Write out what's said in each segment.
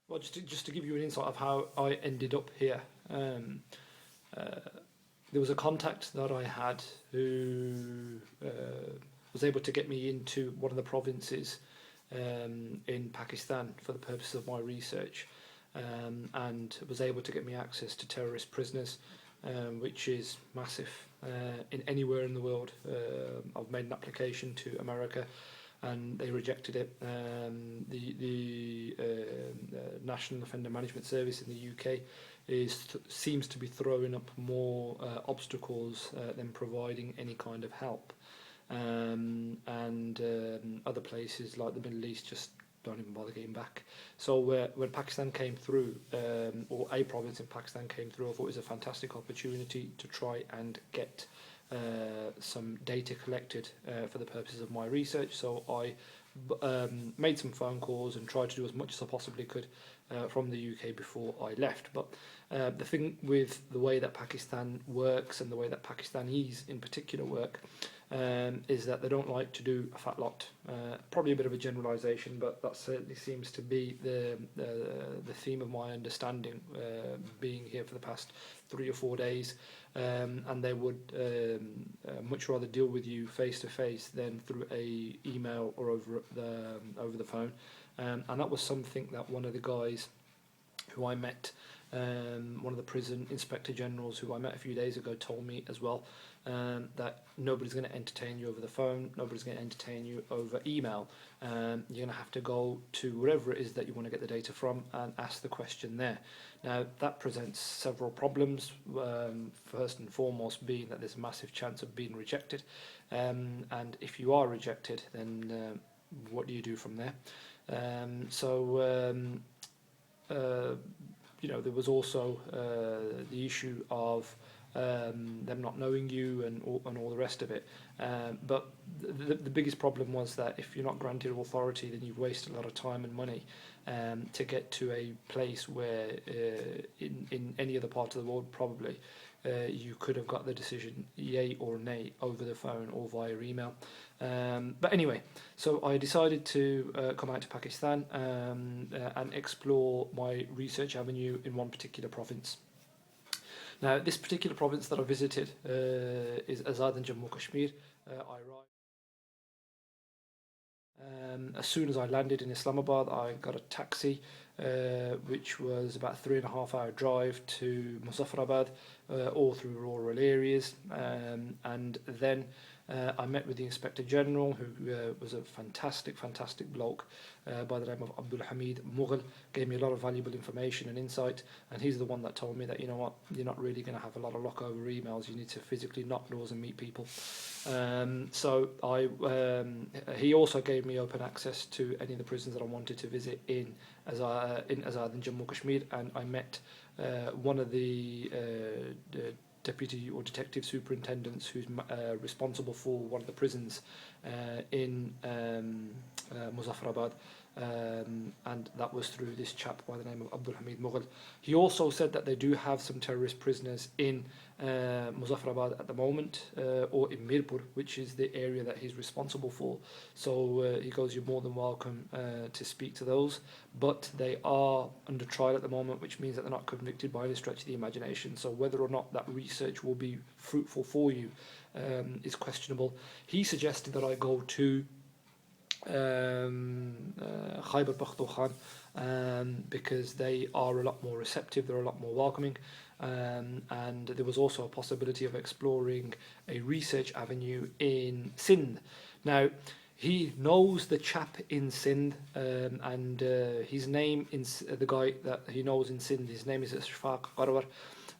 Well, just to give you an insight of how I ended up here, uh, there was a contact that I had who was able to get me into one of the provinces in Pakistan for the purpose of my research, and was able to get me access to terrorist prisoners, which is massive in anywhere in the world. I've made an application to America, and they rejected it. The National Offender Management Service in the UK seems to be throwing up more obstacles than providing any kind of help. And other places like the Middle East just don't even bother getting back. So when Pakistan came through, or a province in Pakistan came through, I thought it was a fantastic opportunity to try and get some data collected for the purposes of my research. So I made some phone calls and tried to do as much as I possibly could from the UK before I left. But the thing with the way that Pakistan works, and the way that Pakistanis in particular work, is that they don't like to do a fat lot. Probably a bit of a generalisation, but that certainly seems to be the theme of my understanding, being here for the past 3 or 4 days. And they would much rather deal with you face to face than through a email or over the phone. And that was something that one of the guys who I met, one of the prison inspector generals who I met a few days ago, told me as well, that nobody's going to entertain you over the phone, nobody's going to entertain you over email. You're going to have to go to wherever it is that you want to get the data from and ask the question there. Now, that presents several problems, first and foremost being that there's a massive chance of being rejected. And if you are rejected, then what do you do from there? There was also the issue of them not knowing you and all the rest of it. But the biggest problem was that if you're not granted authority, then you've wasted a lot of time and money to get to a place where in any other part of the world probably you could have got the decision yay or nay over the phone or via email. But anyway, so I decided to come out to Pakistan and explore my research avenue in one particular province. Now, this particular province that I visited is Azad in Jammu Kashmir. I arrived. As soon as I landed in Islamabad, I got a taxi, which was about a 3.5 hour drive to Muzaffarabad, all through rural areas. And then I met with the Inspector General, who was a fantastic bloke by the name of Abdul Hamid Mughal. Gave me a lot of valuable information and insight, and he's the one that told me that, you know what, you're not really going to have a lot of luck over emails. You need to physically knock doors and meet people. He also gave me open access to any of the prisons that I wanted to visit in Azad and Jammu Kashmir, and I met one of the deputy or detective superintendents who's responsible for one of the prisons in Muzaffarabad, and that was through this chap by the name of Abdul Hamid Mughal. He also said that they do have some terrorist prisoners in Muzaffarabad at the moment, or in Mirpur, which is the area that he's responsible for. So he goes, you're more than welcome to speak to those, but they are under trial at the moment, which means that they're not convicted by any stretch of the imagination. So whether or not that research will be fruitful for you is questionable. He suggested that I go to Khyber Pakhtun Kwa, because they are a lot more receptive, they're a lot more welcoming, and there was also a possibility of exploring a research avenue in Sindh. Now, he knows the chap in Sindh, and his name the guy that he knows in Sindh, his name is Ashfaq Qarwar.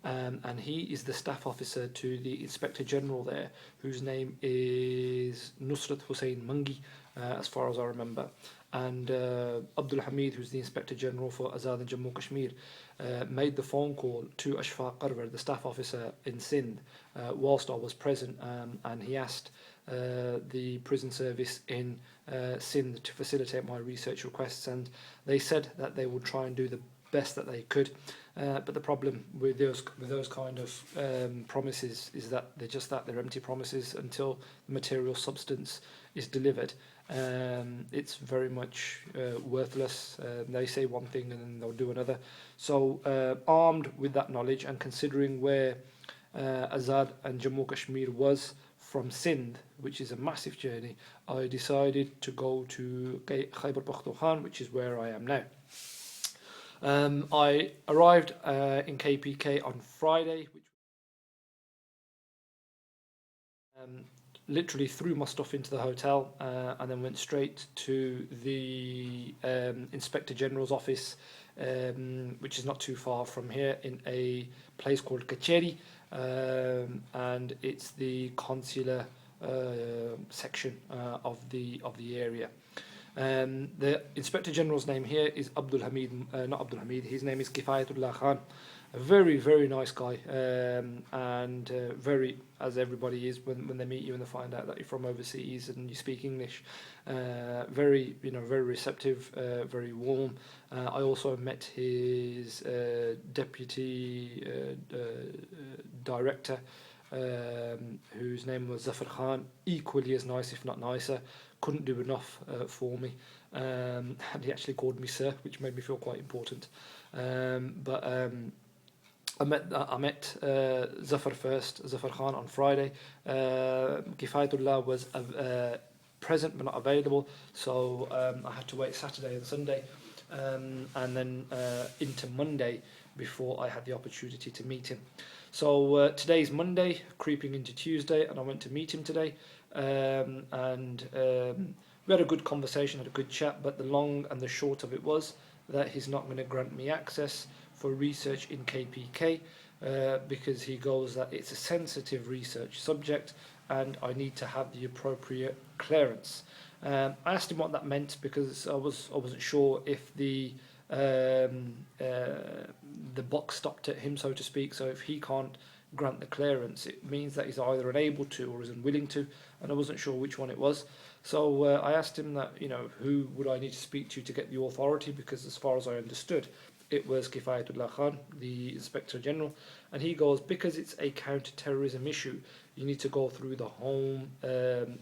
And he is the staff officer to the Inspector General there, whose name is Nusrat Hussain Mangi, as far as I remember. And Abdul Hamid, who's the Inspector General for Azad and Jammu Kashmir, made the phone call to Ashfaq Qarwar, the staff officer in Sindh, whilst I was present, and he asked the prison service in Sindh to facilitate my research requests, and they said that they would try and do the best that they could. But the problem with those kind of promises is that they're empty promises until the material substance is delivered. It's very much worthless. They say one thing and then they'll do another. So, armed with that knowledge and considering where Azad and Jammu Kashmir was from Sindh, which is a massive journey, I decided to go to Khyber Pakhtun Kwa, which is where I am now. I arrived in KPK on Friday, which um, literally threw my stuff into the hotel and then went straight to the Inspector General's office, which is not too far from here, in a place called Kacheri, and it's the consular section of the area. The Inspector General's name here is Abdul Hamid, not Abdul Hamid, his name is Kifayatullah Khan. A very, very nice guy, and very, as everybody is when they meet you and they find out that you're from overseas and you speak English. Very, very receptive, very warm. I also met his deputy director, whose name was Zafar Khan, equally as nice, if not nicer. Couldn't do enough for me, and he actually called me sir, which made me feel quite important. But I met Zafar first, Zafar Khan, on Friday. Kifayatullah was present but not available, so I had to wait Saturday and Sunday, and then into Monday before I had the opportunity to meet him. So today's Monday, creeping into Tuesday, and I went to meet him today, and we had a good conversation, had a good chat, but the long and the short of it was that he's not going to grant me access for research in KPK because he goes that it's a sensitive research subject and I need to have the appropriate clearance. I asked him what that meant because I wasn't sure if the buck stopped at him, so to speak. So if he can't grant the clearance, it means that he's either unable to or is unwilling to, and I wasn't sure which one it was. So I asked him that, who would I need to speak to get the authority, because as far as I understood, it was Kifayatullah Khan, the Inspector General, and he goes, because it's a counter-terrorism issue, you need to go through the Home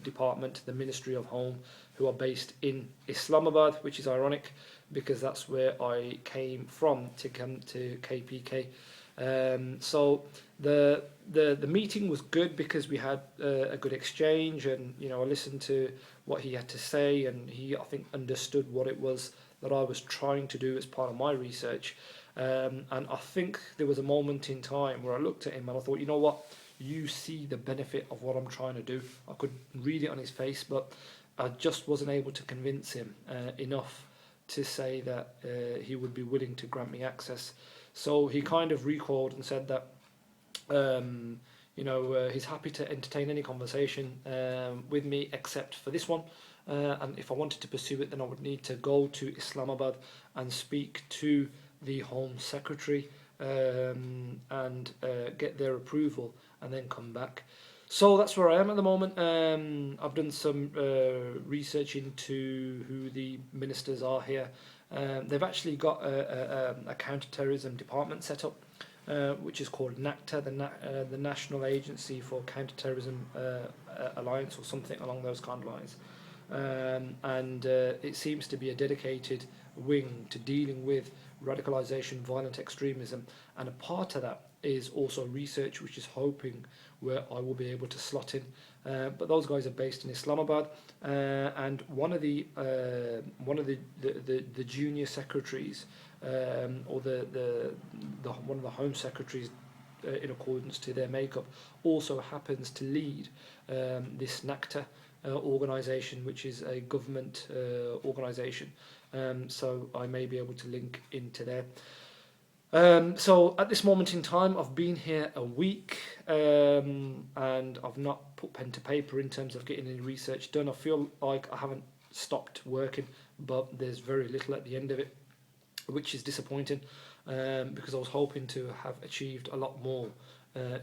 Department, the Ministry of Home, who are based in Islamabad, which is ironic because that's where I came from to come to KPK. So the meeting was good because we had a good exchange, and I listened to what he had to say, and he, I think, understood what it was that I was trying to do as part of my research. And I think there was a moment in time where I looked at him and I thought, you know what, you see the benefit of what I'm trying to do. I could read it on his face, but I just wasn't able to convince him enough to say that he would be willing to grant me access. So he kind of recalled and said that he's happy to entertain any conversation with me except for this one. And if I wanted to pursue it, then I would need to go to Islamabad and speak to the Home Secretary and get their approval and then come back. So that's where I am at the moment. I've done some research into who the ministers are here. They've actually got a counter-terrorism department set up, which is called NACTA, the National Agency for Counter-Terrorism Alliance, or something along those kind of lines. And it seems to be a dedicated wing to dealing with radicalisation, violent extremism, and a part of that is also research, which is hoping where I will be able to slot in. But those guys are based in Islamabad, and one of the junior secretaries, or the one of the home secretaries, in accordance to their makeup, also happens to lead this NACTA organisation, which is a government organisation. So I may be able to link into there. So at this moment in time, I've been here a week, and I've not put pen to paper in terms of getting any research done. I feel like I haven't stopped working, but there's very little at the end of it, which is disappointing, because I was hoping to have achieved a lot more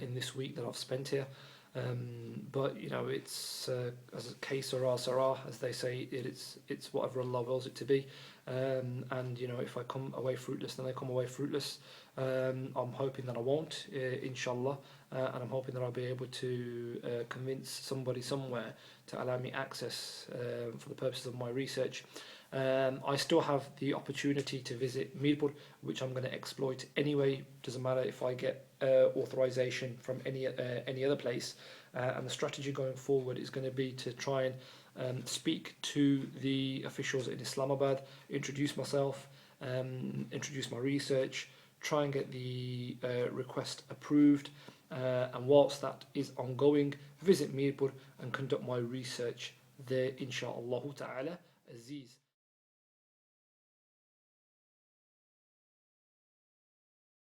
in this week that I've spent here. But you know, it's as a case or sarah, as they say, it's whatever Allah wills it to be. And you know, if I come away fruitless, then I come away fruitless. I'm hoping that I won't, inshallah, and I'm hoping that I'll be able to convince somebody somewhere to allow me access for the purposes of my research. I still have the opportunity to visit Mirpur, which I'm going to exploit anyway. Doesn't matter if I get authorization from any other place. And the strategy going forward is going to be to try and speak to the officials in Islamabad, introduce myself, introduce my research, try and get the request approved, and whilst that is ongoing, visit Mirpur and conduct my research there, inshallah ta'ala, Aziz.